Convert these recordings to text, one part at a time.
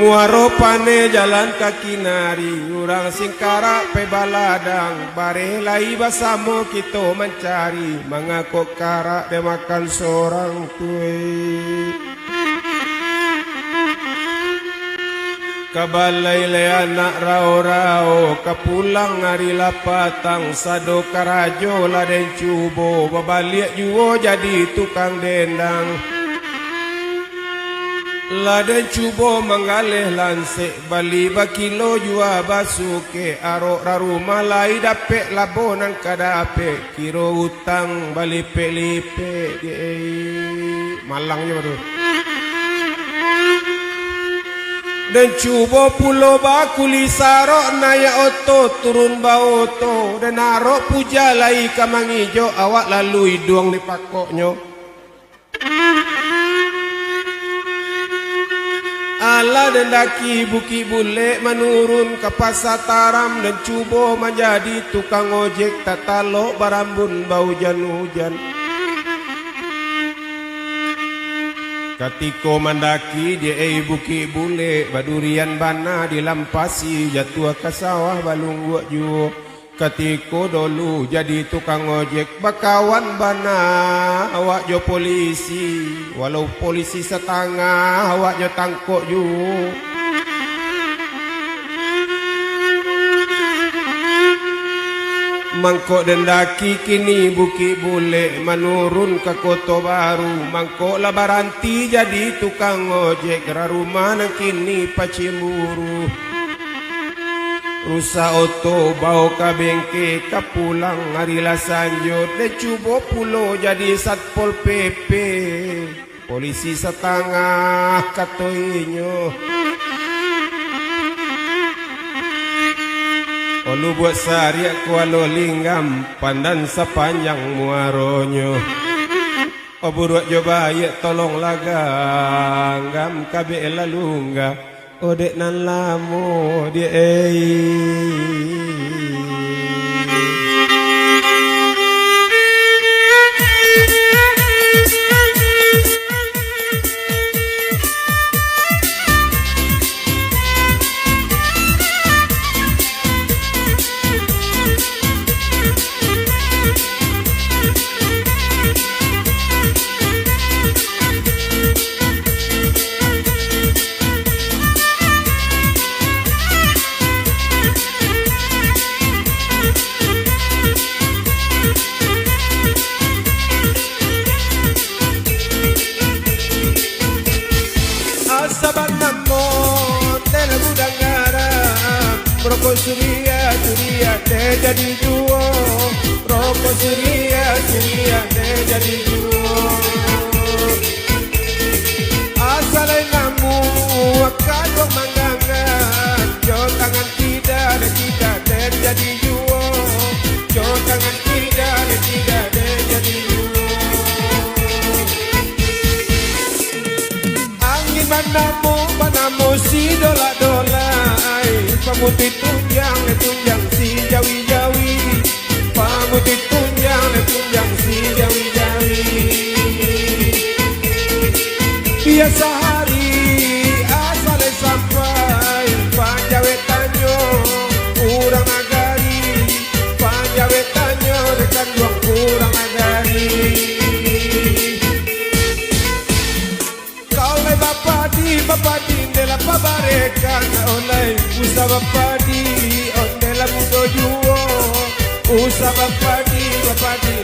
Muaro pane jalan kaki nari, urang singkara pe baladang, bare lai basamo kita mencari, mangako kara de makan seorang tuai. Kabalay le anak rao-rao, kapulang hari lapatang, sado karajo laden cubo, babaliak juo jadi tukang dendang. Laden cubo mengalih lansik, bali bakilo jua basuke, arok rarumah lai dapet labonan kadape, kiro utang bali pelipe, malangnya baru. Dan cubo pulo bakuli sarok naya oto turun baoto, dan arok puja lai kamangijo awak lalu hidung di pakoknyo. Ala dan daki buki bule menurun ke pasar taram dan cubo menjadi tukang ojek tatalo barambun bau hujan-hujan. Katiko mendaki dia buki bule badurian bana dilampasi jatuh ke sawah balung buat juo. Katiko dulu jadi tukang ojek bakawan bana awak jo polisi, walau polisi setengah awak jo tangkok ju. Mangkok dendaki kini buki bule menurun ke kota baru, mangkok labaranti jadi tukang ojek rarumah nang kini pacimuru. Rusa oto bau ka bengke kapulang hari la sanjut, de cubo pulo jadi satpol PP, polisi setengah katoinyo. Olu buat sariak kualo linggam pandan sepanjang muaronyo. Oburuak coba ya tolong laganggam kabe lalungga. Odek nan lamo dia rokok suria teh jadi juo, rokok suria teh jadi juo. Asalnya namu wakado manggangan, jo tangan tidak teh jadi juo, jo tangan tidak teh jadi juo. Angin manamu si dola-dola. Pamutih tunjang si jawi-jawi, pamutih tunjang si jawi-jawi. Biasa hari asal sampai panjawe tanyo urang agari, panjawe tanyo dekan duang urang agari. Kau le bapak di dela pabarekan oleh usa bapadi ondela mudo juo, usa bapadi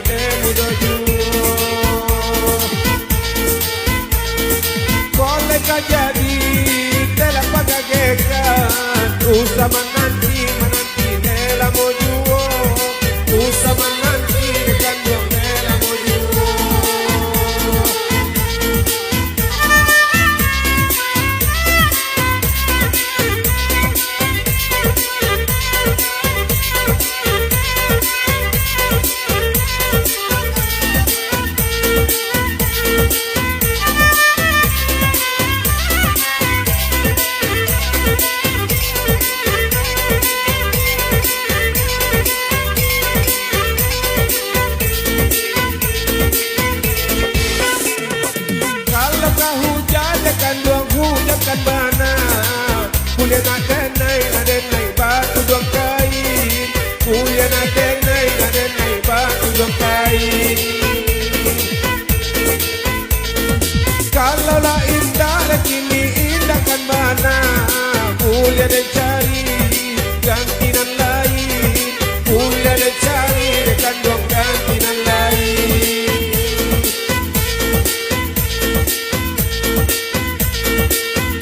de mudo juo. Kolega jadi dela pagagekan, usa menanti dela mo juo, usa menanti dekan dong dela mo juo. lah indah kini indah kan mana mulia dan cari gantinan lain mulia dan cari dekan dong gantinan lain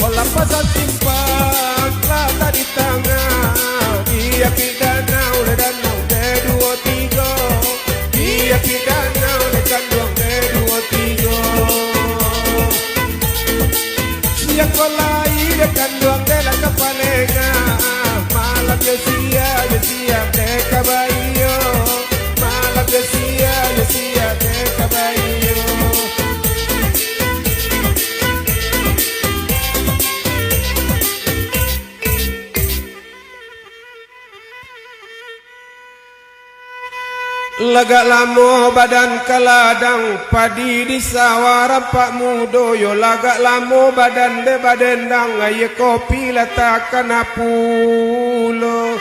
olah pasal timpang kelata di tengah dia pidanau danau dua tiga dia pidanau dekan dong dua tiga siang kolai dekan dong delan kepalenga malam ya sia deka bayo malam ya sia deka bayo Lagak lamo badan kaladang padi di sawah rampak mudoyo lagak lamo badan de badendang aye kopi latakan apulo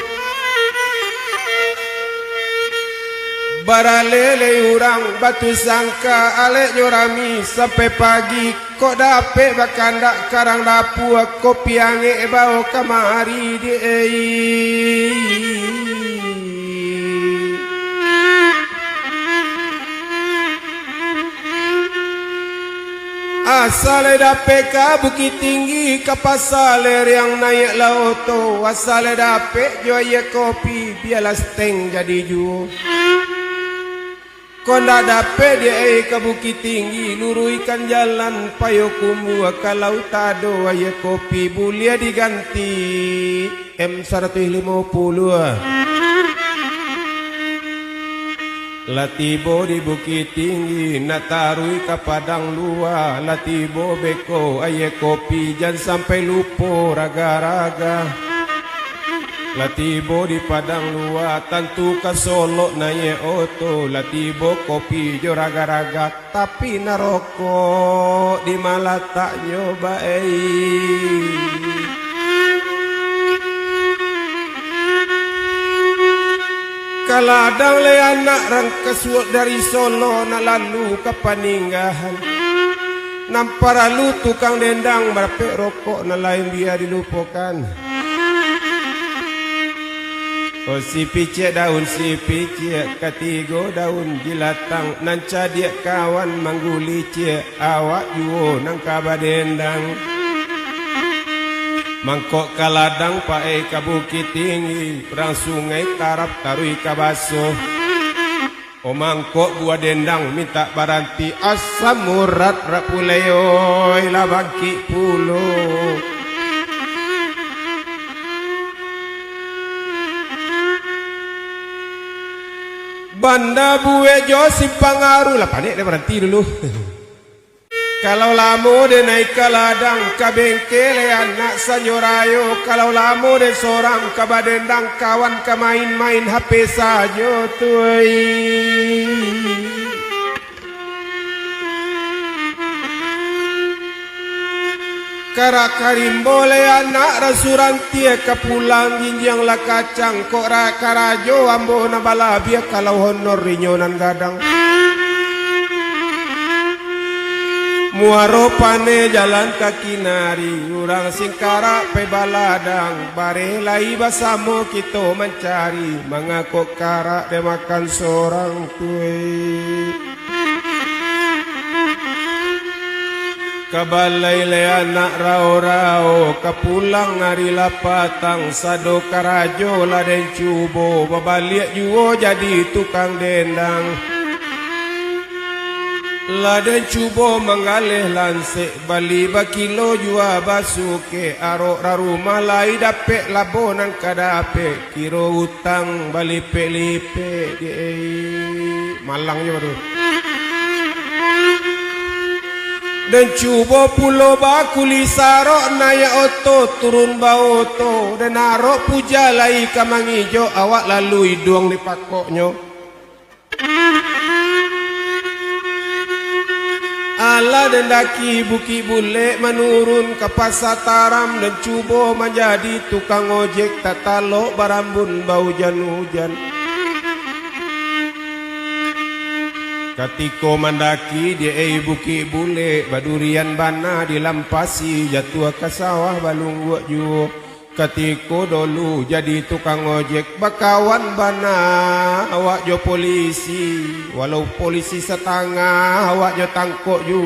baralele urang batu sangka alek nyorami sampai pagi kok dape bakandak karang dapua kopi ange bau kamari di asale dape ka Bukit Tinggi ka pasaler yang naik lauto asale dape joye kopi biarlah steng jadi ju konda dape dia ka Bukit Tinggi luruikan jalan payo kumbu kalau tado aye kopi bulia diganti M150 Latibo di Bukit Tinggi natarui ke Padang Luar Latibo beko aye kopi jangan sampai lupa raga-raga Latibo di Padang Luar tentu ke Solo naye oto Latibo kopi jo raga-raga tapi naroko di malah tak nyoba kaladang le anak rangkasuak dari Solo nak lalu ke Paninggahan nampara lu tukang dendang berapek rokok na lain biar dilupakan oh si picek daun si picek ketigo daun jilatang nanca dia kawan mangguli cek awak juo nang kabadendang mangkok kaladang pae ka Bukit Tinggi perang sungai tarap tarui ka baso o mangkok gua dendang minta baranti asam urat rapuleoi labangki pulo banda bue jo simpang aru lah panik dia berhenti dulu kalau lamo de naik kaladang ka bengkele anak sanyorayo kalau lamo de sorang ka badendang kawan ka main-main HP sajo tuai karakarim boleh anak rasurantia ka pulang jinjang la kacang kok rakarajo ambo na balabia kalau honor rinyonan gadang muaro pane jalan kaki nari urang singkara pe baladang bare lai basamo kita mencari mangakok kara de makan sorang tue kabalai le anak rao-rao kapulang hari lapatang sado karajo laden cubo babaliak juo jadi tukang dendang laden cubo mengalih lansek bali bakilo jua basuke arok rarumah lai dapek labonan kadape kiro utang bali pelipe malangnya baru dan cubo pulo bakuli sarok naya oto turun baoto dan narok puja lai kamangijo awak lalu hidung di pakoknya ala dan daki buki bule menurun ke pasar taram dan cubo menjadi tukang ojek tatalo barambun bau hujan-hujan Katiko mandaki dia buki bule badurian bana dilampasi jatuh ke sawah balung gua ju. Katiko dulu jadi tukang ojek bakawan bana awak jo polisi walau polisi setengah awak jo tangkok ju.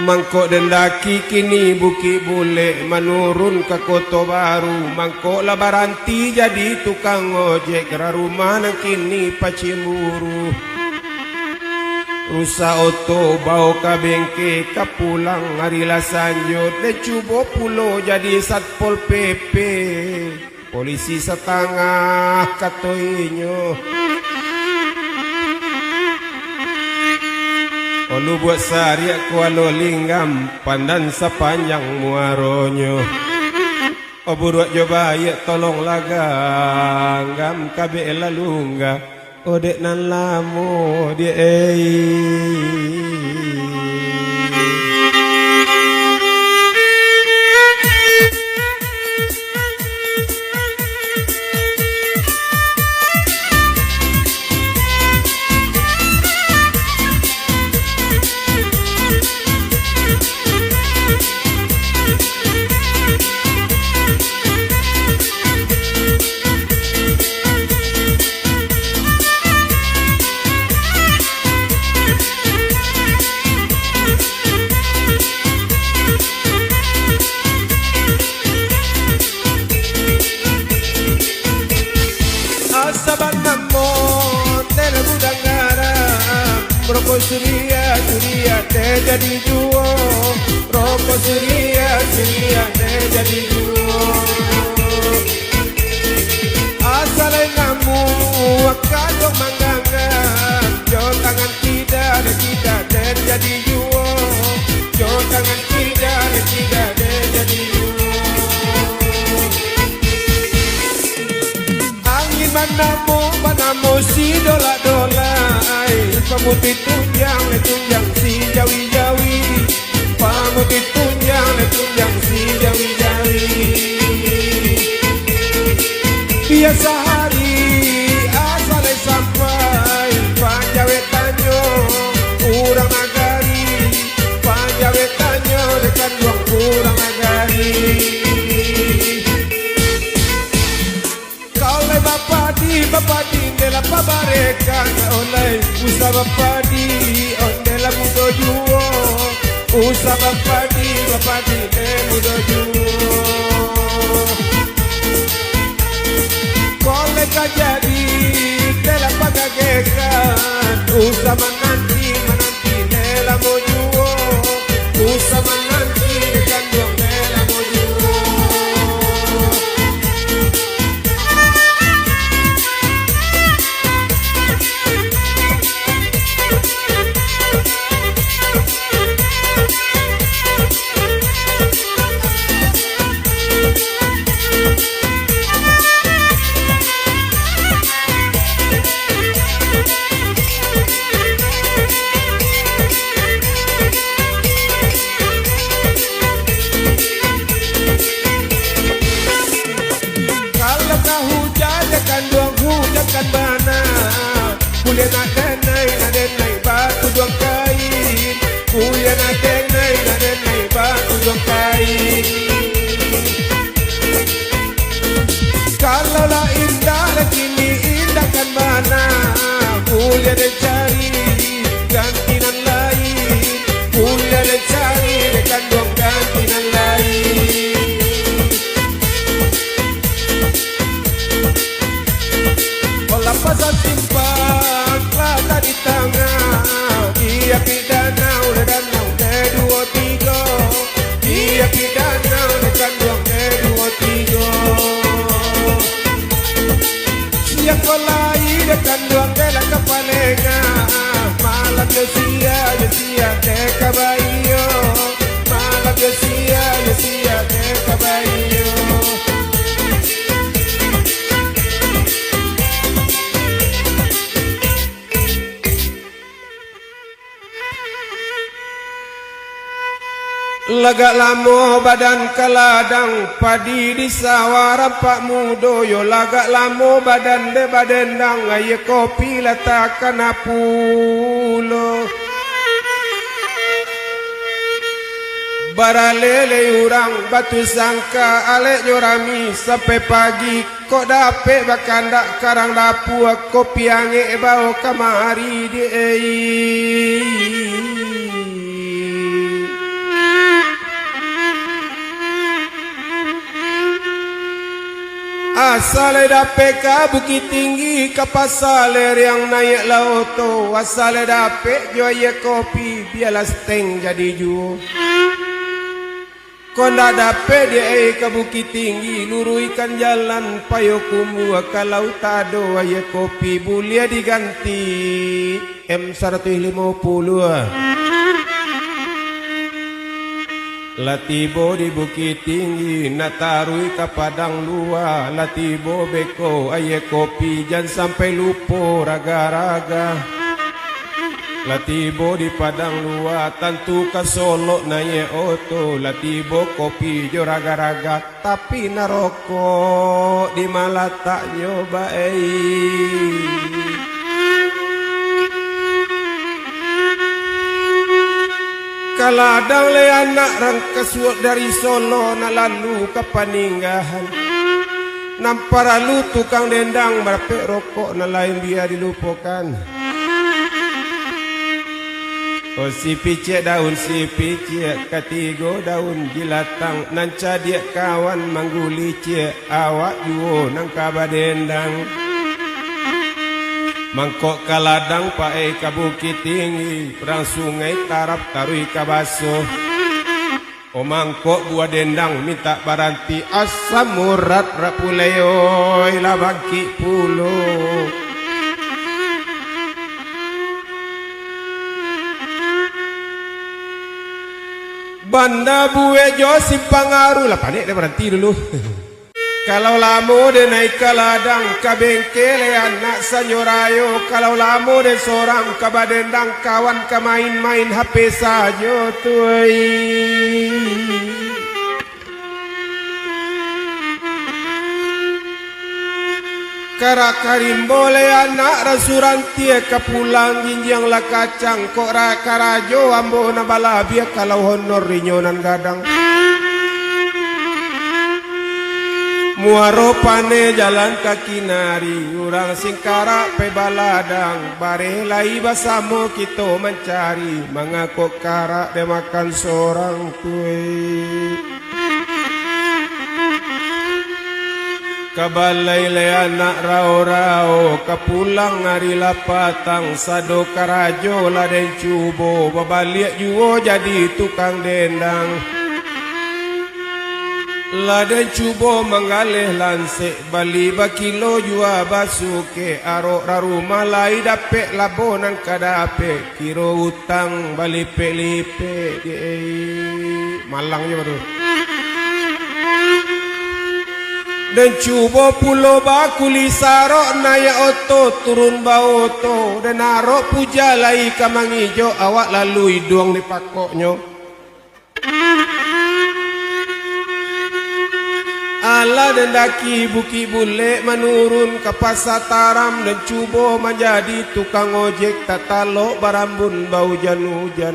Mangkok dendaki kini buki bule menurun ke kota baru. Mangkok labaranti jadi tukang ojek rumah nang kini pacimuru. Rusa oto bau ka bengke ka pulang harila sanjut de cubo pulo jadi satpol PP. Polisi setengah katoinyo. Olu buat sariak kualo linggam pandan sepanjang muaronyo. Oburuak coba ya tolong laganggam kabe lalungga odek nan lamo dia Suria, suria, teh jadi duo. Rokok suria, suria, teh jadi duo. Asal ngamu, wakado manggangan. Jo tangan tidak, teh jadi duo. Jo tangan tidak, teh jadi duo. Angin manamu si dola-dola. Pamutih tunjang le tunjang si jawi-jawi. Pamutih tunjang le tunjang si jawi-jawi. Biasa hari asal sampai panjawetanyo kurang agari. Panjawetanyo dekat ruang kurang agari. Kau le bapak di dela pabarekan oleh usa bapak di ondela mudo juo. Usa bapak di de mudo juo. Kole kajadi dela pagagekan usa menanti dela mojuo. Usa menanti dekan dong dela mojuo. Lagak lamo badan kaladang padi di sawah rampak mudoyo. Lagak lamo badan de badendang aye kopi latakan apulo. Baralele urang batu sangka alek nyorami sampai pagi. Kok dape bakandak karang dapu kopi ange bau kamari di Asale dape ka Bukit Tinggi ka pasaler yang naik lauto. Asale dape joye kopi biarlah steng jadi ju. Konda dape dia ke Bukit Tinggi luruikan jalan payo kumu kalau tado aye kopi bulia diganti M150. Latibo di Bukit Tinggi natarui ke Padang Lua. Latibo beko aye kopi jangan sampai lupa raga-raga. Latibo di Padang Lua tentu ke Solo naye oto. Latibo kopi jo raga-raga tapi naroko di malah tak nyoba Kaladang le anak rang kesuat dari Solo na lalu ke Paninggahan. Nampara lu tukang dendang berpek rokok na lain dia dilupakan. Oh si picek daun si picek ketigo daun jilatang nanca dia kawan mangguli cek awak juo nang kabadendang. Mangkok kaladang pae ka Bukit Tinggi perang sungai tarap tarui kabaso. Oh mangkok buah dendang minta baranti asam murat rapuleoi labaki pulo. Banda buwe jo simpangaru lah panik dia berhenti dulu. Kalau lamo de naik kaladang ka bengkele anak sanyorayo. Kalau lamo de seorang ka badendang kawan ka main-main HP saja tuai. Karakarim boleh anak rasurantie kapulang ginjang la kacang kok rakarajo ambo na balabia kalau honor rinyonan gadang. Muaro pane jalan kaki nari urang singkara pe baladang bare lai basamo kita mencari mangakok kara de makan seorang tuai. Kabalay le anak rao-rao kapulang hari lapatang sado karajo laden cubo babaliak juo jadi tukang dendang. Laden cubo mengalih lansek bali bakilo jua basuke arok raruma lai dapek labonan kadape kiro utang bali pelipe malangnya baru. Dan cubo pulo bakuli sarok naya oto turun baoto dan narok puja lai kamang ijo awak lalu iduang di pakoknya. Ala dan daki buki bule menurun ke pasar taram dan cubo menjadi tukang ojek tatalo barambun bau hujan-hujan.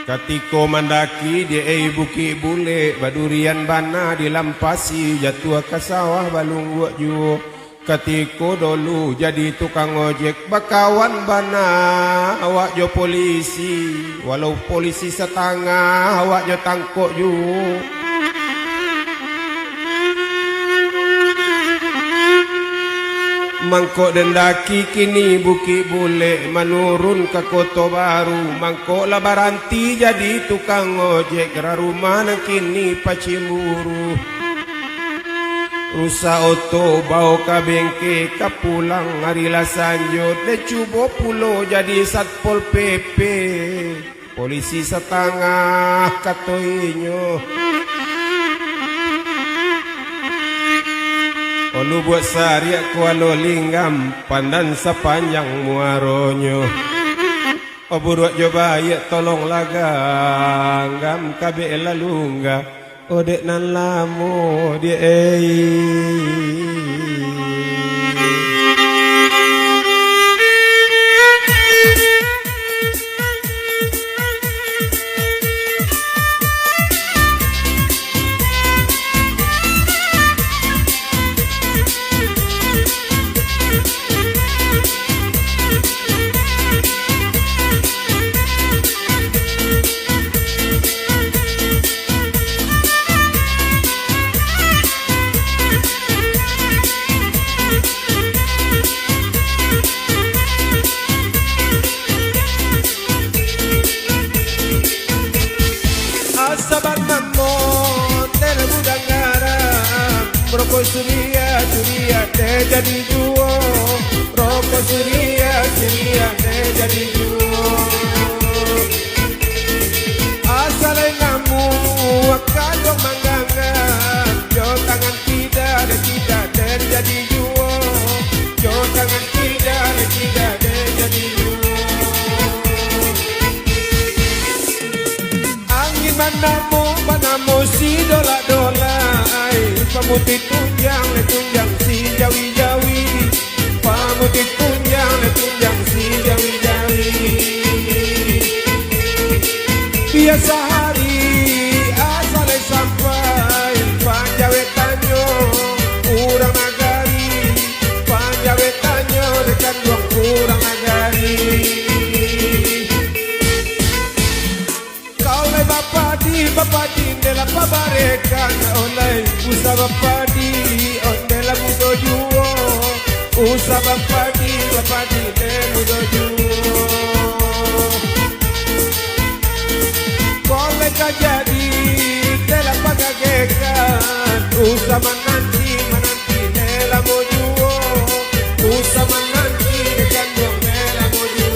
Katiko mandaki dia buki bule badurian bana dilampasi jatuh ke sawah balung buat juo. Katiko dulu jadi tukang ojek bakawan bana awak jo polisi walau polisi setengah awak jo tangkok juo. Mangkok dendaki kini buki bule menurun ke Kota Baru. Mangkok lah baranti jadi tukang ojek rarumah nang kini pacimuru. Rusa oto bau ka bengke ka pulang hari la sanjot de cubo pulo jadi satpol PP. Polisi setengah katoinyo. Olu buat sariak kualo linggam pandan sepanjang muaronyo. Oburuk coba ya tolong laga ngam kabe lalungga odek nan lamu dia rokok suria teh jadi juo rokok suria teh jadi juo asal ngamu wakado manggangan jo tangan tidak teh jadi juo jo tangan tidak teh jadi juo angin manamu si dola pamutih tunjang si jawi pamutih tunjang si jawi biasa hari asal sampai panjawetanyo kurang nagari panjawetanyo dekat dua kurang nagari kau le bapak di dela pabarekan oleh usa bapak di ondela mudo juo usa bapak di de mudo juo boleh jadi dela pagagekan usa menanti dela mojuo usa menanti dekan dong dela mojuo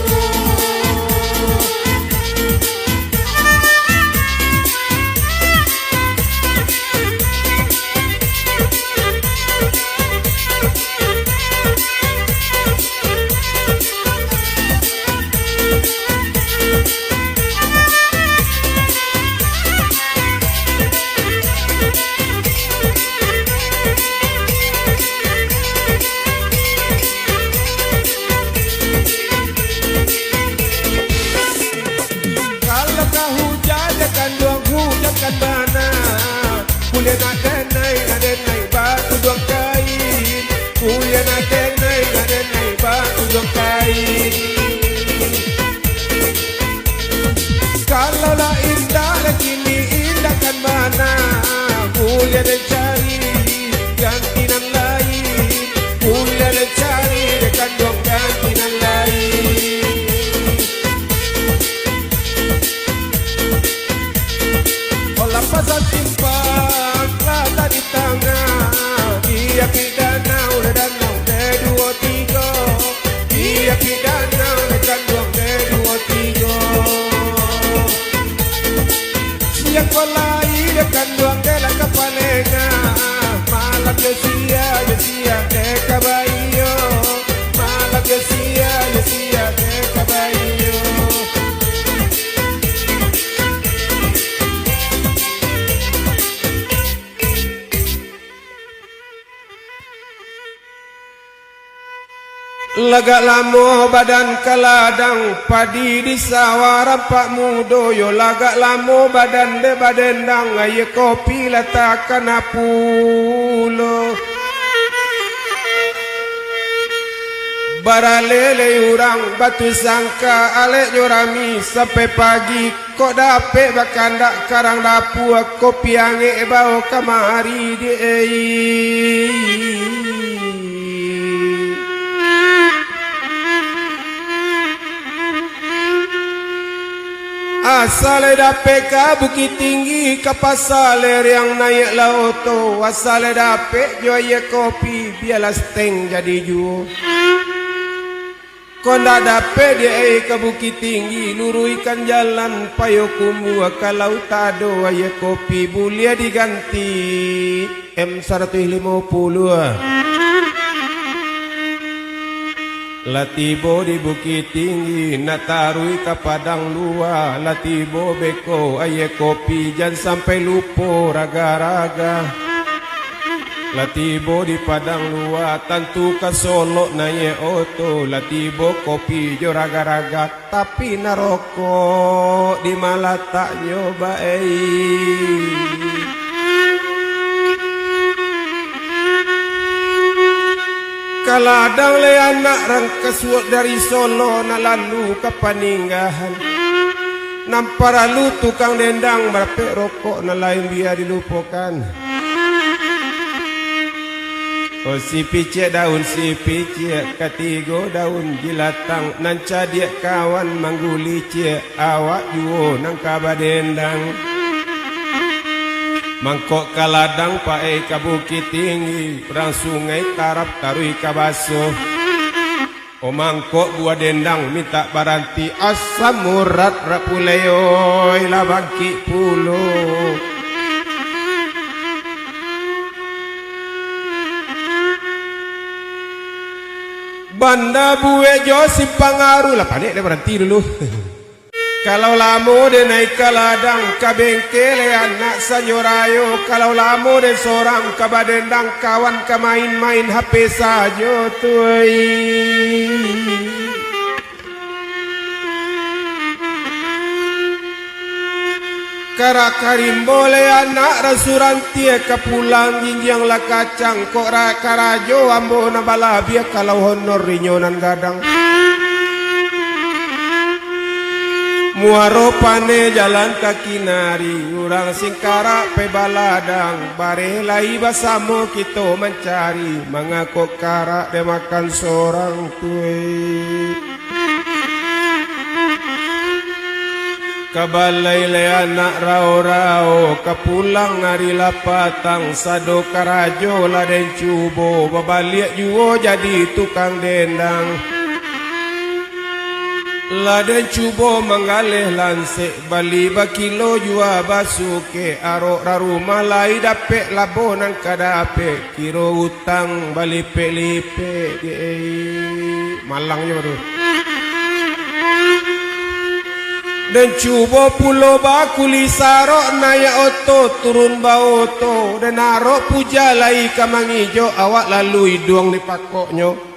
kan bana kuliah nadenai batu dua kain kuliah nadenai batu dua kain kalau lah indah kini indah kan bana kuliah dan cari ganti nan lain kuliah dan cari dekat dua ganti nan lain pasal simpang rata di tengah dia pidana udah danau de dua tiga dia pidana dekat dua de dua tiga siap kolai dekat dua de la kapalenga malam sia de kabayo malam sia de kabayo Lagak lamo badan kaladang padi di sawah rampak mudoyo lagak lamo badan de badendang aye kopi letakkan apulo baralele urang batu sangka alek nyorami sampai pagi kok dapet bakandak karang dapur kopi ange bau kamari di asal dapet ka Bukit Tinggi ke pasaler yang naik lauto asal dapet joye kopi biarlah steng jadi juo konda dapet dia ke Bukit Tinggi luruikan jalan payokumu kalau tado aye kopi boleh diganti M150 Latibo di Bukit Tinggi, natarui ke Padang Luar. Latibo beko, aye kopi, jangan sampai lupa raga-raga. Latibo di Padang Luar, tentu ke Solo naye oto. Latibo kopi jo raga-raga, tapi naroko di malah tak nyobain. Kaladang le anak rang kesuat dari Solo na lalu ke Paninggahan. Nampara lu tukang dendang berpek rokok na lain biar dilupakan. Oh si picek daun si picek ketigo daun jilatang nanca dia kawan mangguli cie awak juo nang kaba dendang. Mangkok kaladang pae ka Bukit Tinggi, perang sungai tarap tarui ka baso. O mangkok buah dendang minta baranti asam murat rapuleoy labangki pulo. Banda buwe jo simpangaru lah panik dia berhenti dulu. Kalau lamo de naik kaladang ka bengkele anak sanyorayo. Kalau lamo de sorang ka badendang kawan ka main-main HP sajo tuai. Karakarim boleh anak rasurantie ka pulang jinjang la kacang kok karajo ambo na balabia kalau honor rinyonan gadang. Muaro pane jalan kaki nari, urang singkara pe baladang, bare lai basamo kita mencari, mangako kara de makan sorang tuai. Kabalay le anak rao-rao, kapulang ngari lapatang, sado karajo la den cubo, babaliak juo jadi tukang dendang. Laden cubo mengalih lansik bali bakilo jua basuke aro raruma lai dapet labonan kadape kiro utang bali pelipe malangnya baru dan cubo pulo bakuli sarok naya oto turun baoto dan narok puja lai kamangijo awak lalu hidung di pakoknyo.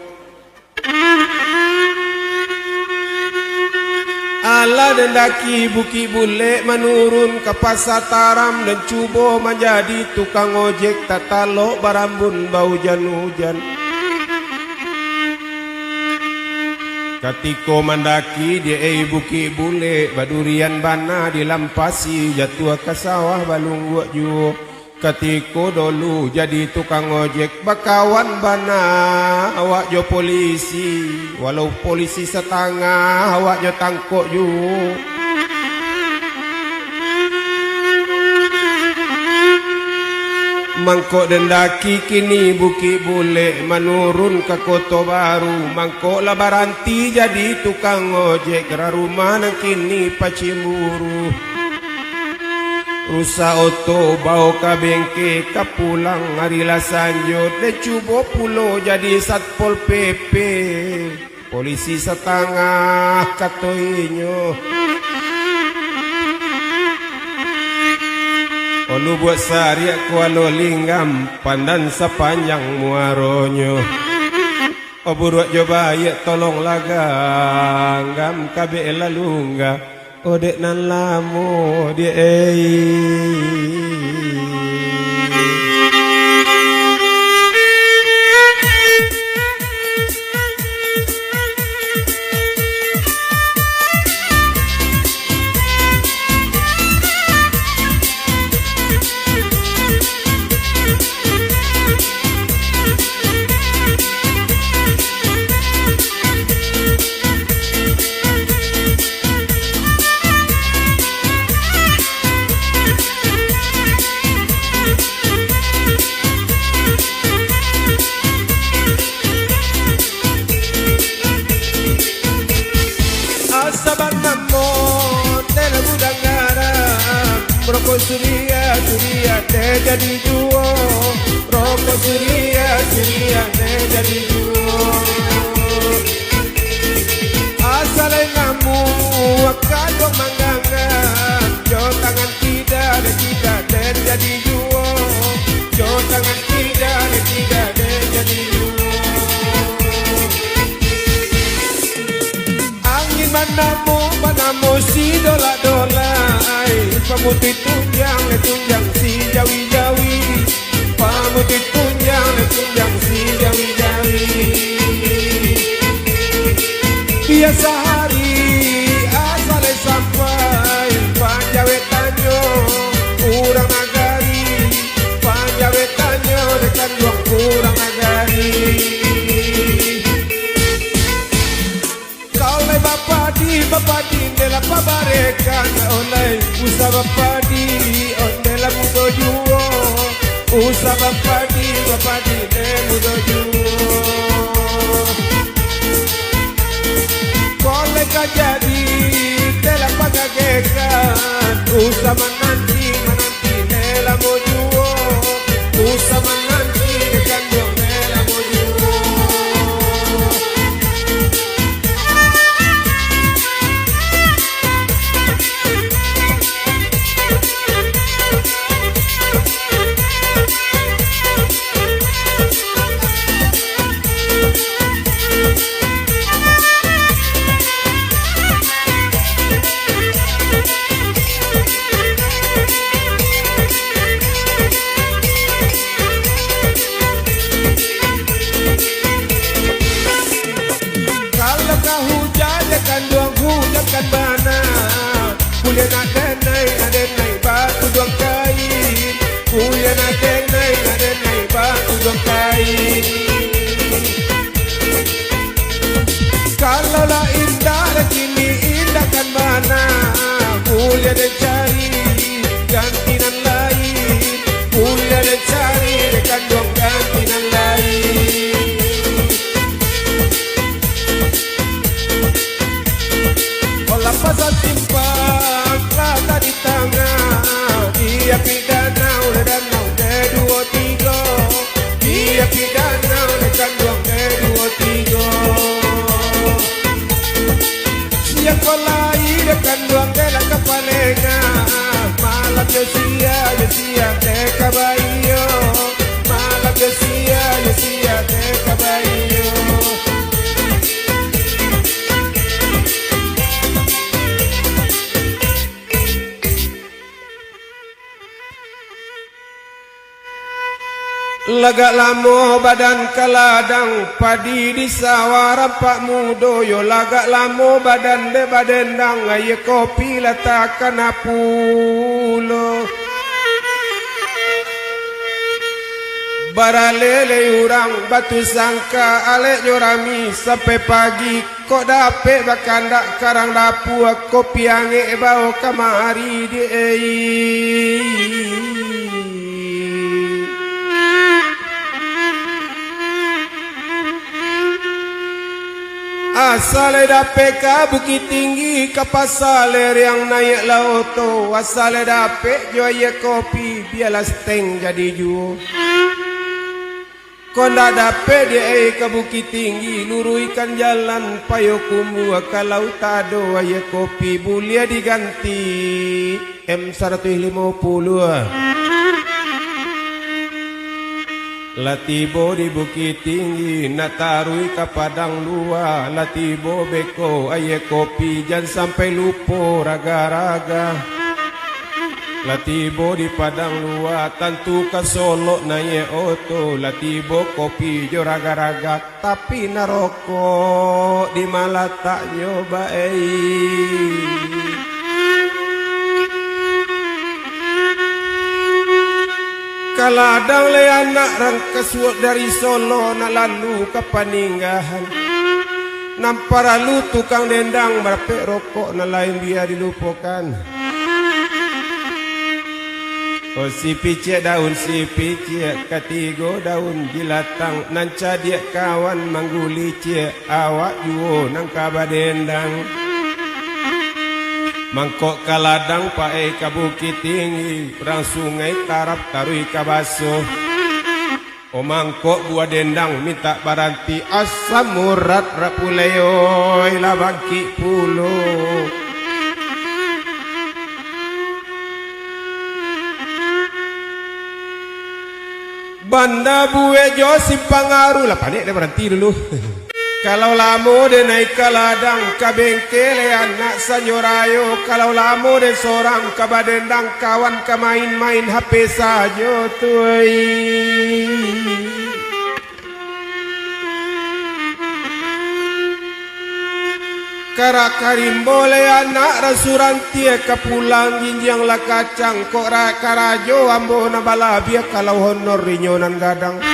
Allah dendaki buki bule menurun ke pasar taram dan cubo menjadi tukang ojek tatalo barambun bau hujan-hujan. Katiko mendaki dia buki bule badurian bana dilampasi jatuh ke sawah balung buat juo. Katiko dulu jadi tukang ojek bakawan bana awak jo polisi walau polisi setengah awak jo tangkok ju. Mangkok dendaki kini buki bule menurun ke Kota Baru. Mangkok labaranti jadi tukang ojek rumah nang kini Pacimuru. Rusa oto bau ka bengke ka pulang harila sanjot de cubo pulo jadi satpol PP polisi setengah katoinyo. Olu buat sariak kualo linggam pandan sepanjang muaronyo. Oburuak coba ya tolong laganggam kabe lalungga. Odek nan lamo dia rokok suria teh jadi juo, rokok suria teh jadi juo. Banamo si dola pamutih tunjang si jawi pamutih tunjang si jawi biasa hari asal sampai panjawe tanyo kurang nagari panjawe tanyo dekan dua kurang nagari Bapak di nela pabarekan oleh usaha bapak di nela mudo juo usaha bapak di nela mudo juo kolega jadi nela pagagekan usaha menanti nela mudo juo usaha menanti dekan dong nela mudo juo kan bana kuliah adenai batu dua kain kuliah adenai batu dua kain kalau lah indah kini indah kan bana kuliah dan cari gantinan lain kuliah dan cari dekan dua gantinan lain pasal simpang rata di tengah dia pidanau danau kedua tiga dia pidanau dekan dua kedua tiga siapa lain dekan dua kelang kepalenga malam sia deka bayo malam sia deka bayo Lagak lamo badan kaladang padi di sawah rampak mudoyo lagak lamo badan de badendang aye kopi latakan apulo baralele urang batu sangka alek jorami sampai pagi kok dape bakandak karang dapu kopi ange bau kamari di asale dape ka Bukit Tinggi ka pasaler yang naik lauto asale dape joye kopi bialah steng jadi juo konda dape dia ka Bukit Tinggi luruikan jalan payo kumbu ka lautado aye kopi bulia diganti M150 Latibo di Bukit Tinggi natarui ka Padang Lua Latibo beko aye kopi jangan sampai lupo raga-raga Latibo di Padang Lua tentu ka Solo naye oto Latibo kopi jo raga-raga tapi naroko di Malata nyoba kaladang le anak rangkasuak dari Solo na lalu ke Paninggahan nampara lu tukang dendang berpek rokok na lain dia dilupakan oh si picek daun si picek ketigo daun jilatang nanca dia kawan mangguli cek awak juo nang kabadendang mangkok kaladang pae ka Bukit Tinggi perang sungai tarap tarui ka baso o mangkok buah dendang minta baranti asam murat rapuleoy labangki pulo banda buwe jo simpangaru lah panik dia berhenti dulu Kalau lamo de naik ke ladang ke bengkel anak sanyorayo, kalau lamo de seorang ke badendang kawan ke main-main HP saja tuai. Karak karim boleh anak rasurantia ke pulang jinjang lah kacang kok karajo ambo na balabia kalau honor rinyonan gadang.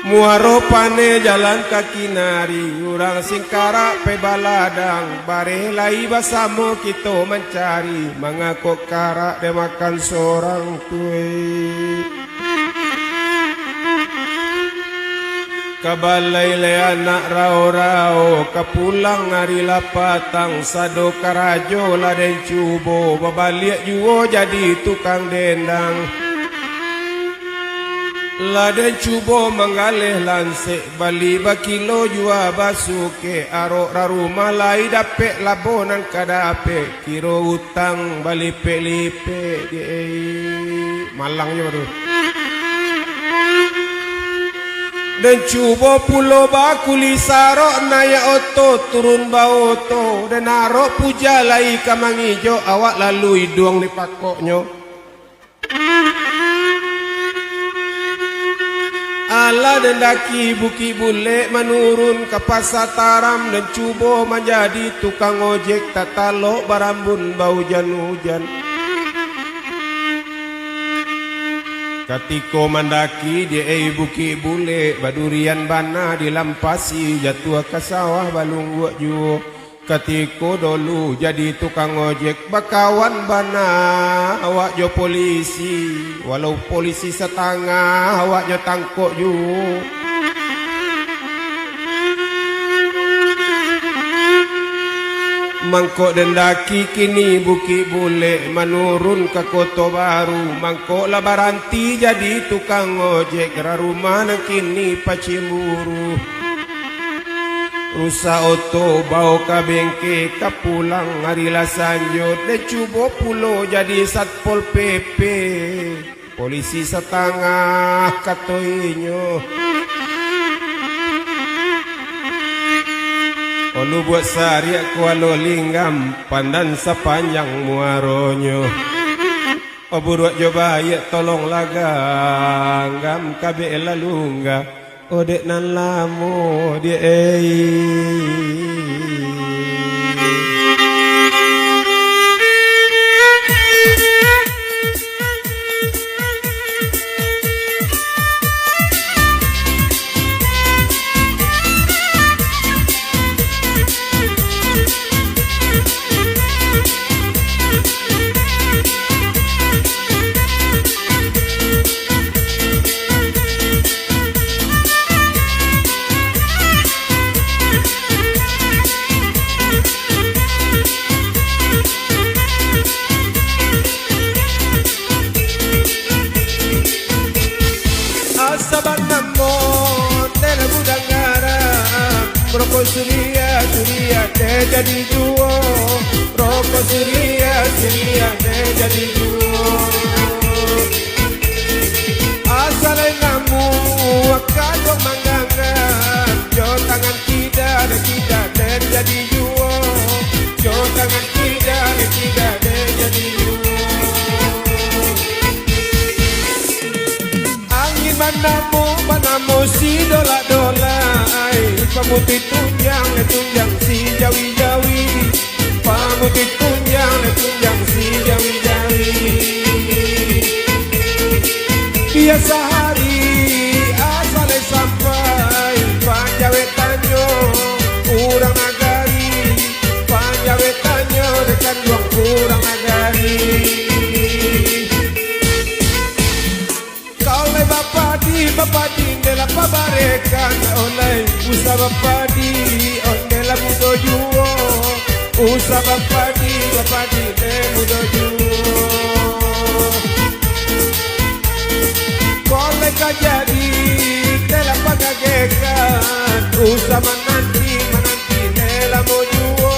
Muaro pane jalan kaki nari urang singkara pe baladang bare lai basamo kita mencari mangako kara de makan seorang tuai. Kabalay le anak rao-rao kapulang hari lapatang sado karajo laden cubo babaliak juo jadi tukang dendang. Laden cubo manggaleh lansek bali bakilo jua basuke arok rarumah lai dapet labonan kadape kiro utang bali pelipe malangnya baru. Dan cubo pulo bakuli sarok naya oto turun baoto dan narok puja lai kamangijo awak lalu hidung di pakoknya. Ala dan daki buki bule menurun ke pasar taram dan cubo menjadi tukang ojek tatalo barambun bau hujan-hujan. Katiko mandaki di buki bule badurian bana dilampasi jatuh ke sawah balung buat juo. Katiko dulu jadi tukang ojek bakawan bana awak jo polisi walau polisi setengah awak jo tangkok juo. Mangkok dendaki kini buki bule menurun ke kota baru. Mangkok labaranti jadi tukang ojek rumah nang kini pacimuru. Rusa oto bau ka bengke ka pulang hari la sanjot de cubo pulo jadi satpol PP polisi setengah katoinyo. Olu buat sariak kualo linggam pandan sepanjang muaronyo. Oburuak coba ya tolong laganggam kabe lalungga. Odek nan lamo dia rokok suria deh jadi juo. Rokok suria deh jadi juo. Asal ngamu wakado manggangan jo tangan tidak deh jadi juo. Jo tangan tidak deh jadi juo. Angin manamu si dola-dola. Pamutih tunjang si jawi-jawi. Pamutih tunjang si jawi-jawi. Biasa hari asal sampai panjawetanyo urang nagari. Panjawetanyo dekat luang urang nagari. Kau le bapak di dela pabarekan oleh usa bapak di ondela mudo juo. Usa bapak di de mudo juo. Kole kajadi dela pagagekan usa menanti dela mo juo.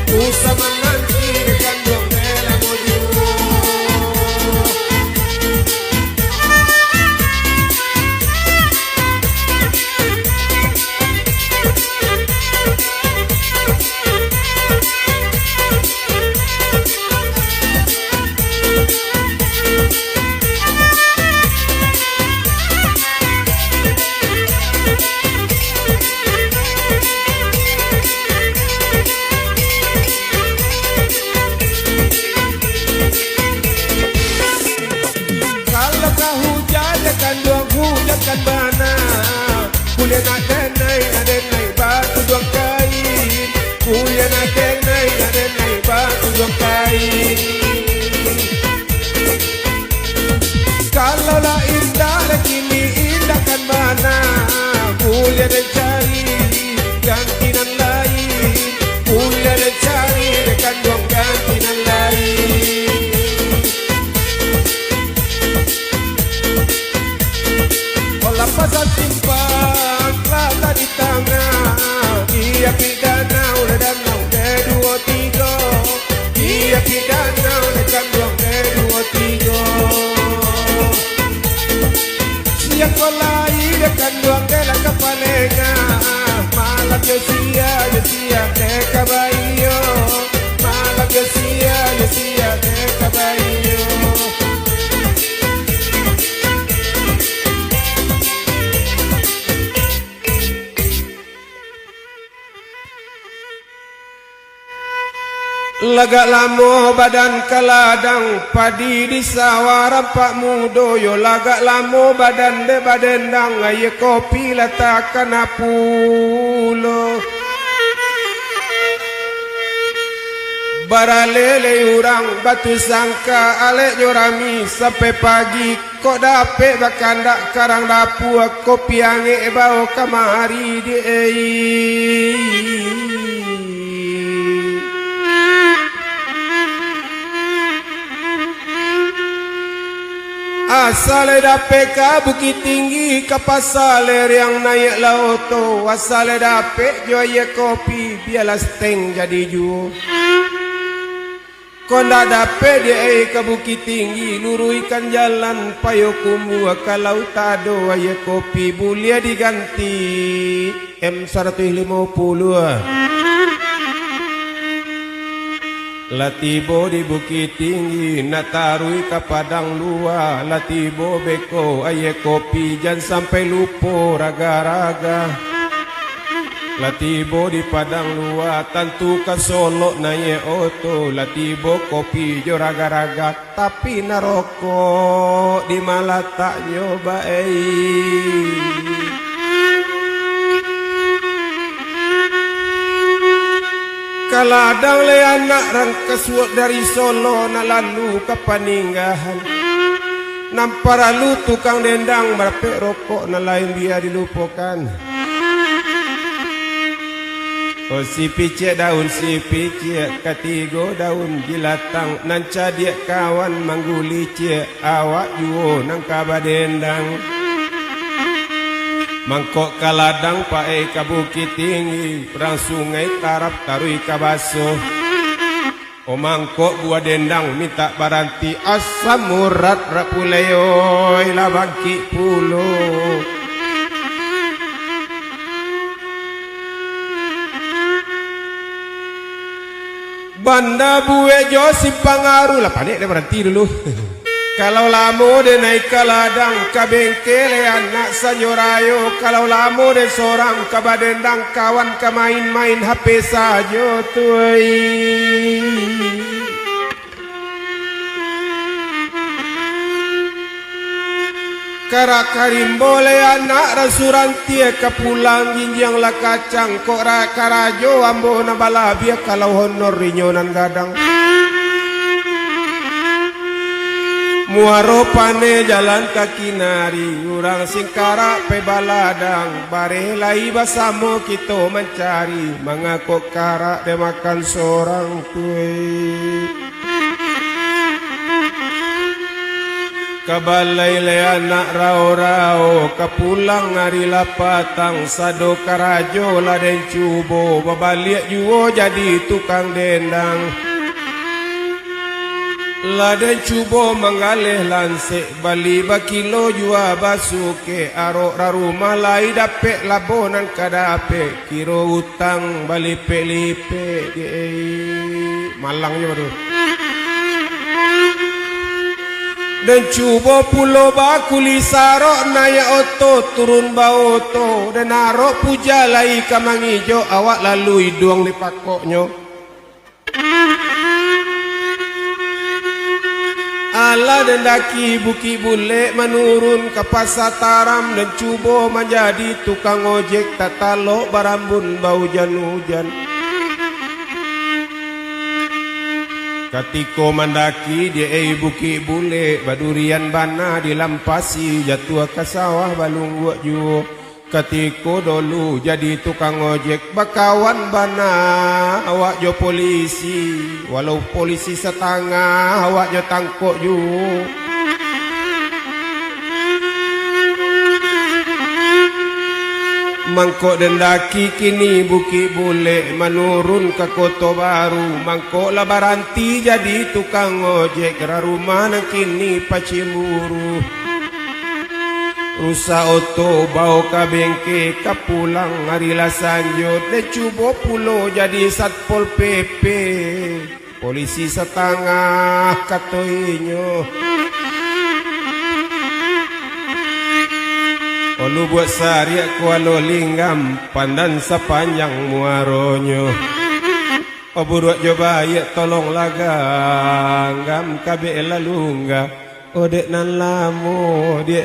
Usa menanti dekan dong dela mo juo. Lagak lamo badan kaladang padi di sawah rampak mudoyo. Lagak lamo badan de badendang aye kopi letakkan apulo. Baralele urang batu sangka alek jorami sampai pagi. Kok dapet bakandak karang dapu kopi ange bau kamari di asale dapet ka Bukit Tinggi ke pasaler yang naik lauto. Asale dapet joye kopi biarlah steng jadi ju. Konda dapet dia ke Bukit Tinggi luruikan jalan payo kumu kalau tado aye kopi bulia diganti M150. Latibo di Bukit Tinggi natarui ke Padang Luar. Latibo beko aye kopi jangan sampai lupa raga-raga. Latibo di Padang Luar tentu ke Solo naye oto. Latibo kopi jo raga-raga tapi naroko di malah tak nyoba kaladang le anak rang kesuat dari Solo nak lalu ke Paninggahan. Nampar lalu tukang dendang berpek rokok na lain dia dilupakan. Oh si picek daun si picek ketigo daun jilatang nanca dia kawan mangguli cek awak juo nang kabadendang. Mangkok kaladang pae ka Bukit Tinggi perang sungai tarap tarui kabaso. O mangkok gua dendang minta baranti asam murat rapuleoi labangki pulo. Banda buwe jo si pangaru lah panik dia berhenti dulu. Kalau lamo de naik kaladang ka bengkel anak sanyorayo. Kalau lamo de seorang ka badendang kawan ka main-main HP saja tuai. Karakarim boleh anak rasuranti ke pulang jinjang lah kacang. Kok karajo ambo na balabia kalau honor rinyonan gadang. Muaro pane jalan kaki nari. Urang singkara pe baladang. Bare lai basamo kita mencari. Mangakok karak de makan seorang tuai. Kabalay le anak rao-rao kapulang hari lapatang sado karajo laden cubo babaliak juo jadi tukang dendang. Laden cubo mengalih lansek bali bakilo jua basuke arok rarumah lai dapet labonan kadape kiro utang bali pelipe malangnya baru. Dan cuba pulau bakuli sarok naya oto turun baoto dan narok puja lai kamang ijo awak lalu hidung di pakoknya. Ala dan daki buki bule menurun ke pasar taram dan cuba menjadi tukang ojek tatalo barambun bau hujan-hujan. Katiko mandaki dia buki bule badurian bana dilampasi jatuh ke sawah balung buat juo. Katiko dulu jadi tukang ojek bakawan bana awak jo polisi walau polisi setengah awak jo tangkok juo. Mangkok dendaki kini buki bule menurun ke Kota Baru. Mangkok lah baranti jadi tukang ojek rumah nang kini pacimuru. Rusa oto bau ka bengke ka pulang hari lah sanjut. De cubo pulo jadi satpol PP. Polisi setengah katoinyo. Olu buat sariak kualo linggam pandan sepanjang muaronyo. Oburuk coba ya tolong laga ngam kabe lalungga odek nan lamo dia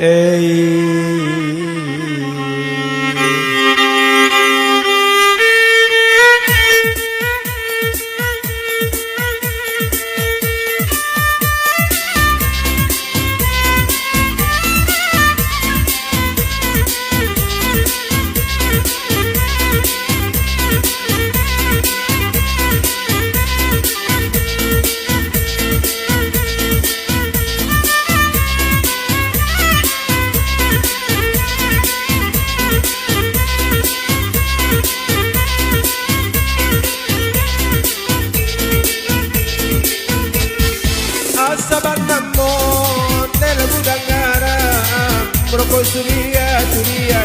Rokok suria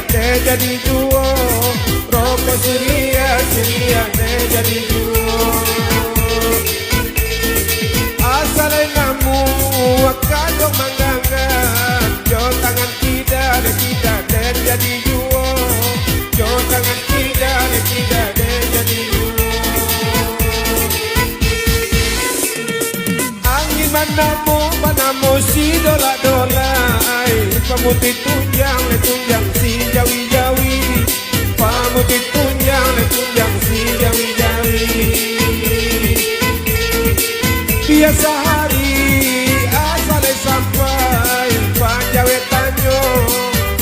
teh jadi duo. Rokok suria teh jadi duo. Asal namu wakadong manggangan. Jo tangan tidak dan jadi duo. Jo tangan tidak dan jadi duo. Angin manamu si dola-dola. Pamutih tunjang si jawi-jawi. Pamutih tunjang si jawi-jawi. Biasa hari asal sampai panjawetanyo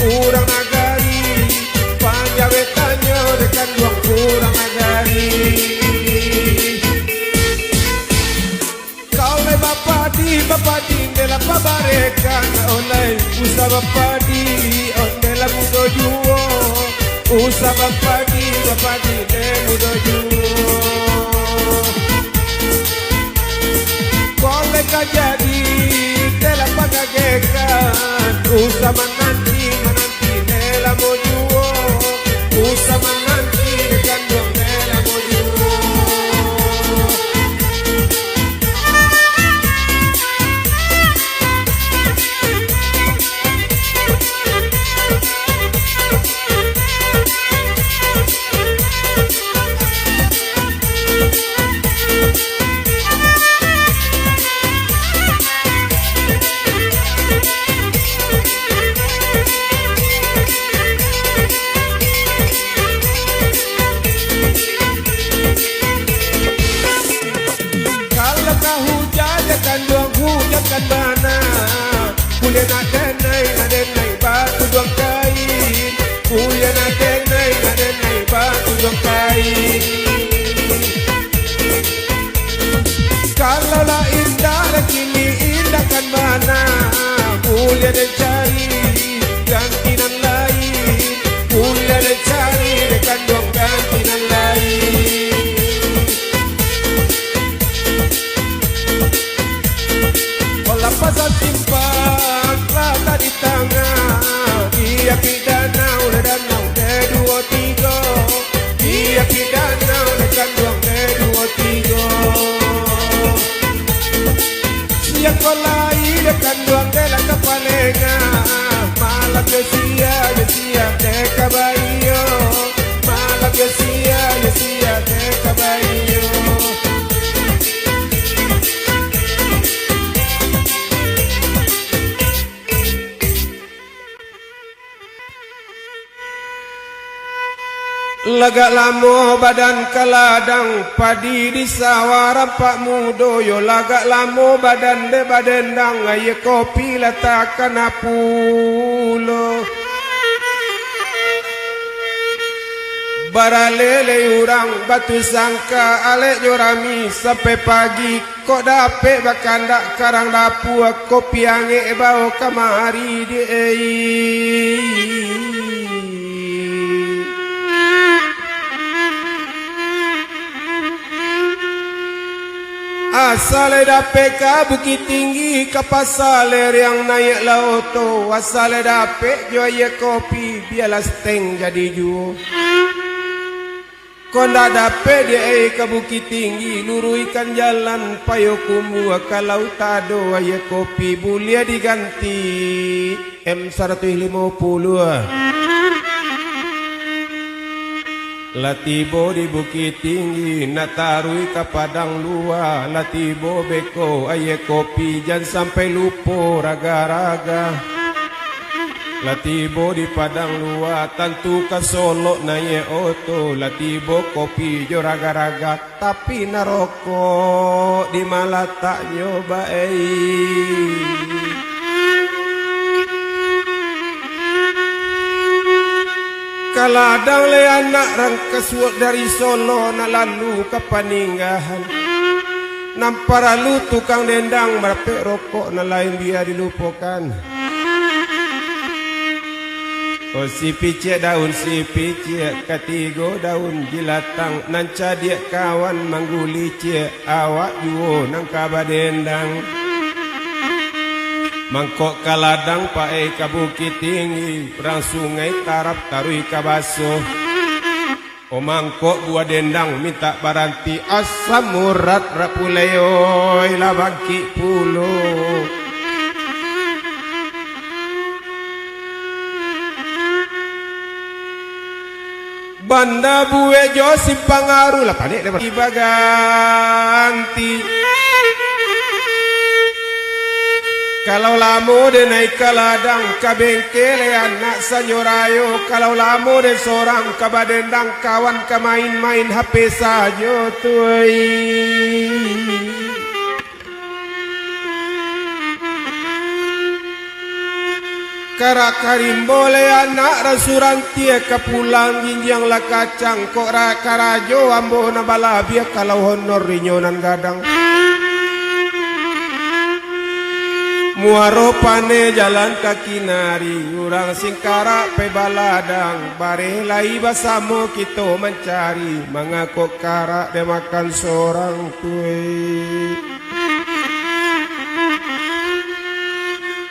urang nagari. Panjawetanyo dekan duang urang nagari. Kau le bapak di dela pabarekan oleh usa bapak di ondela mudo juo. Usa bapak di de mudo juo. Kole kajadi dela pagagekan. Usa menanti dela mojuo. Usa menanti dekan dong dela mojuo. Kan bana kuliah nadenai batu dua kain. Kuliah nadenai batu dua kain. Kalau lah indah kini indah kan bana. Kuliah dan cari gantinan lain. Kuliah dan cari dekan dua gantinan lain. Pasal simpang rata di tengah. Dia pidana udah danau dua tiga. Dia pidana udah kandung dua tiga. Siang kolai dia kandung dalam kepalenga. Malam dia sia deka bayo. Malam dia sia deka bayo. Lagak lamo badan kaladang padi di sawah rampak mudoyo. Lagak lamo badan de badendang aye kopi letakkan apulo. Baralele urang batu sangka alek jorami sampai pagi. Kok dapet bakandak karang dapua kopi ange bau kamari di Asal dapet ka Bukit Tinggi ke pasaler yang naik lauto. Asal dapet joye kopi biarlah steng jadi juo. Konda dapet dia ke Bukit Tinggi luruikan jalan payokumu kalau tado aye kopi bulia diganti M150. Latibo di Bukit Tinggi, natarui ke Padang Luar. Latibo beko aye kopi, jangan sampai lupa raga-raga. Latibo di Padang Luar, tentu ke Solo naye oto. Latibo kopi jo raga-raga, tapi naroko di malah tak nyobain. Kaladang le anak rangkasuak dari Solo na lalu ke Paninggahan. Namparalu tukang dendang merapik rokok na lain dia dilupakan. Oh si picek daun si picek ketigo daun jilatang nanca dia kawan mangguli cek awak juo nang kaba dendang. Mangkok kaladang pae ka Bukit Tinggi, perang sungai tarap tarui ka baso. O mangkok buah dendang minta baranti asam urat rapuleoy labangki pulo. Banda buwe jo simpangaru lah panik deh baganti. Kalau lamu de naik ke ladang ke bengkel anak sanyorayo. Kalau lamu de seorang ke badendang kawan ke main-main HP saja tuai. Karim boleh anak rasuran tia ke pulang jinjang lah kacang. Kok karajo ambo na balabia kalau honor rinyonan gadang. Muaro pane jalan kaki nari, urang singkara pe baladang, bare lai basamo kita mencari, mangakok kara de makan seorang tue.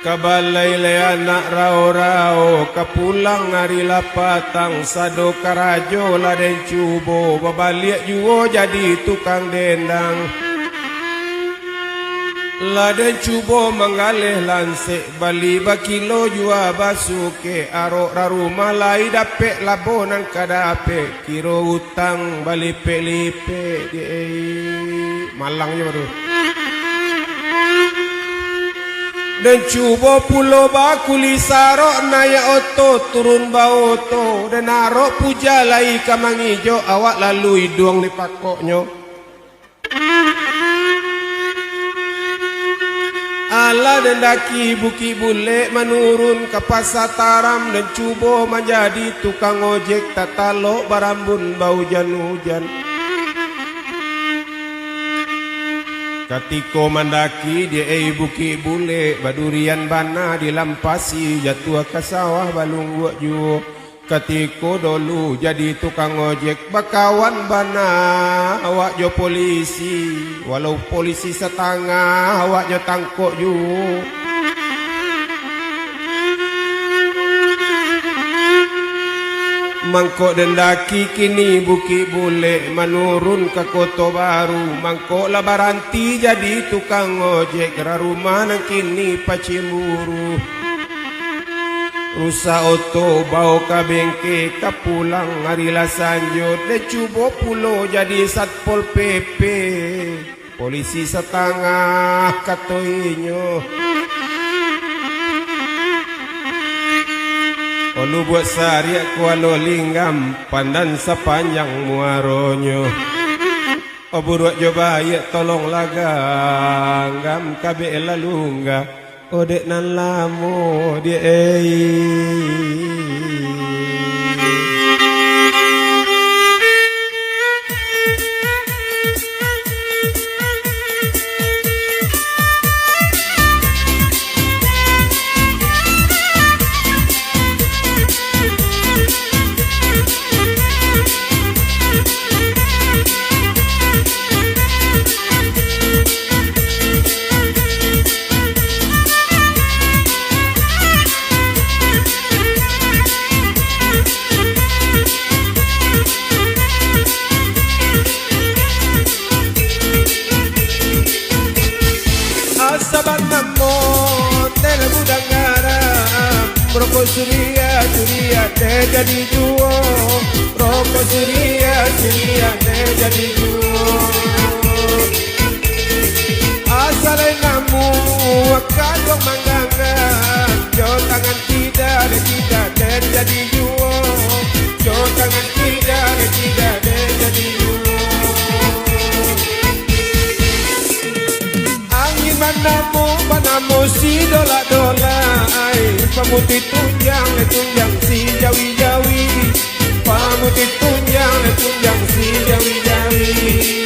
Kabalai le anak rao-rao, kapulang hari lapatang, sado karajo laden cubo, babaliak juo jadi tukang dendang. Laden cubo mengalih lansek bali bakilo jua basuke arok raruma lai dapek labonan kadape kiro utang bali pelipe malangnya baru dan cubo pulo bakuli sarok naya oto turun baoto dan arok puja lai kamangijo awak lalu hidung di pakoknya. Allah dan daki buki bule menurun ke pasar taram dan cubo menjadi tukang ojek tatalo barambun bau hujan-hujan. Katiko mendaki dia buki bule badurian bana dilampasi jatuh ke sawah balung buat juo. Katiko dulu jadi tukang ojek bakawan bana awak jo polisi walau polisi setengah awak jo tangkok ju. Mangkok dendaki kini buki bule menurun ke Kota Baru. Mangkok lah baranti jadi tukang ojek rarumah nang kini Pacimuru. Rusa oto bau ka bengke ka pulang hari la sanjot de cubo pulo jadi satpol PP polisi setengah katoinyo. Olu buat sariak kualo linggam pandan sepanjang muaronyo. Oburuak coba ya tolong laganggam kabe lalungga. Odek nan lamo dia rokok suria jadi juo rokok suria pilihan jadi juo asal namu kadang manggangan jo tangan tidak dan jadi juo jo tangan tidak dan jadi juo angin manamu si dola ai pamutih tunjang si jawi pamutih tunjang si jawi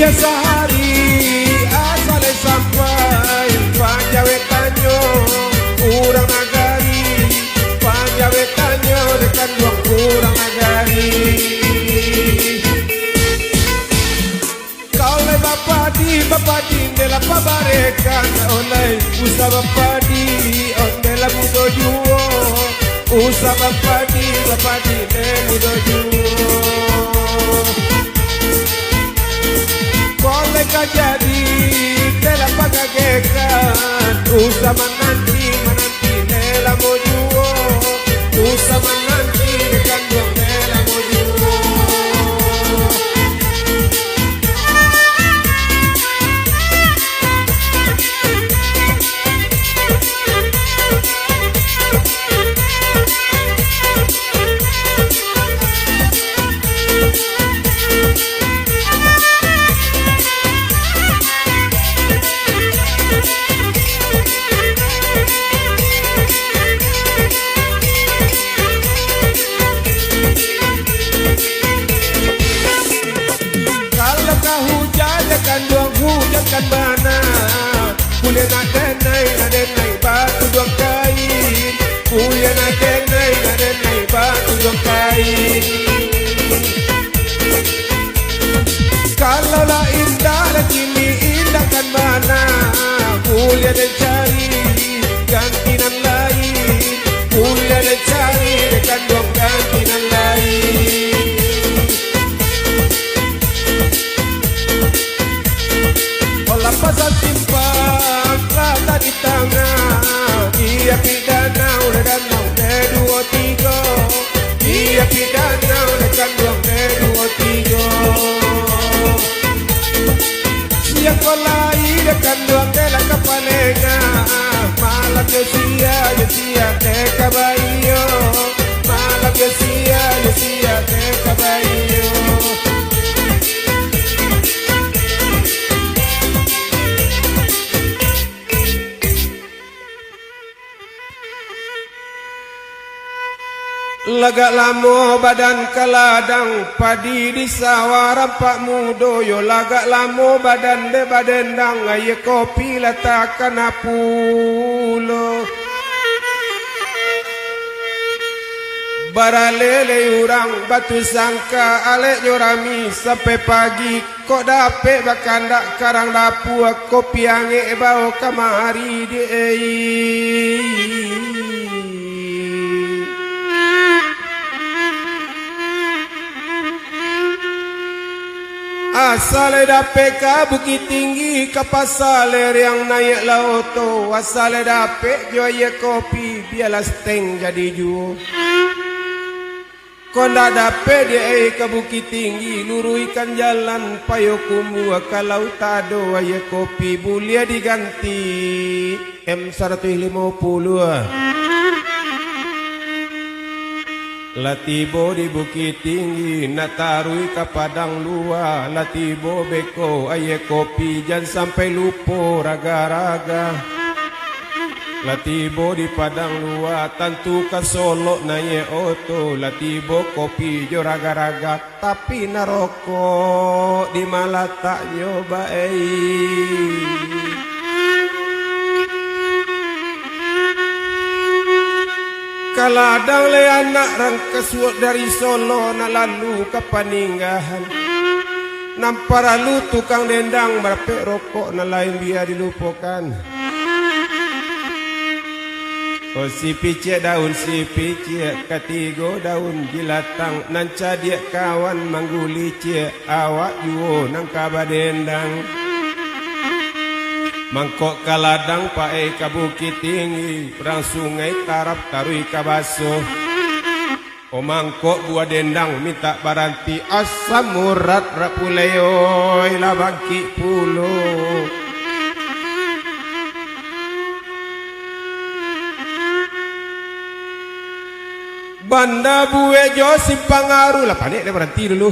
biasa hari asal sampai panjawe tanyo urang nagari panjawe tanyo dekan duang urang nagari kau le bapak di dela pabarekan oleh usa bapak di ondela mudo juo usa bapak di de mudo juo kolega jadi dela pagagekan usa menanti dela mojuo usa menanti dekan duang dela mojuo kan bana kuliah nadenai batu dua kain kuliah nadenai batu dua kain kalau lah indah lah kini indah kan bana kuliah dan cari gantinan lain kuliah dan cari dekan dua gantinan lain pasal timpang rata di tangan dia pidana udah danau dua tiga dia pidana udah kandung dua tiga siap kolai dekan dua tela kapalenga malam sia teka bayo malam sia teka bayo Lagak lamo badan kaladang padi di sawah rampak mudoyo lagak lamo badan de badendang aye kopi letakkan apulo baralele urang batu sangka alek nyorami sampai pagi kok dapet bakandak karang dapu kopi ange bau kamari di asal dapet ka Bukit Tinggi ke pasaler yang naik lauto asal dapet joye kopi biarlah steng jadi juo konda dapet dia ke Bukit Tinggi luruikan jalan payokumu kalau tado aye kopi bulia diganti M150 Latibo di Bukit Tinggi natarui ke Padang Luar Latibo beko aye kopi jangan sampai lupa raga-raga Latibo di Padang Luar tentu ke Solo naye oto Latibo kopi jo raga-raga tapi naroko di malah tak nyoba kaladang le anak rangkesuat dari Solo na lalu ke Paninggahan nampara lu tukang dendang berpek rokok na lain biar dilupakan oh si picek daun si picek ketigo daun jilatang nanca dia kawan mangguli cek awak juo nang kabadendang mangkok kaladang pae ka Bukit Tinggi perang sungai tarap tarui ka baso Omangkok buah dendang minta baranti asam urat rapuleoy labangki pulo. Banda buwe jo simpangaru lah panik dia berhenti dulu.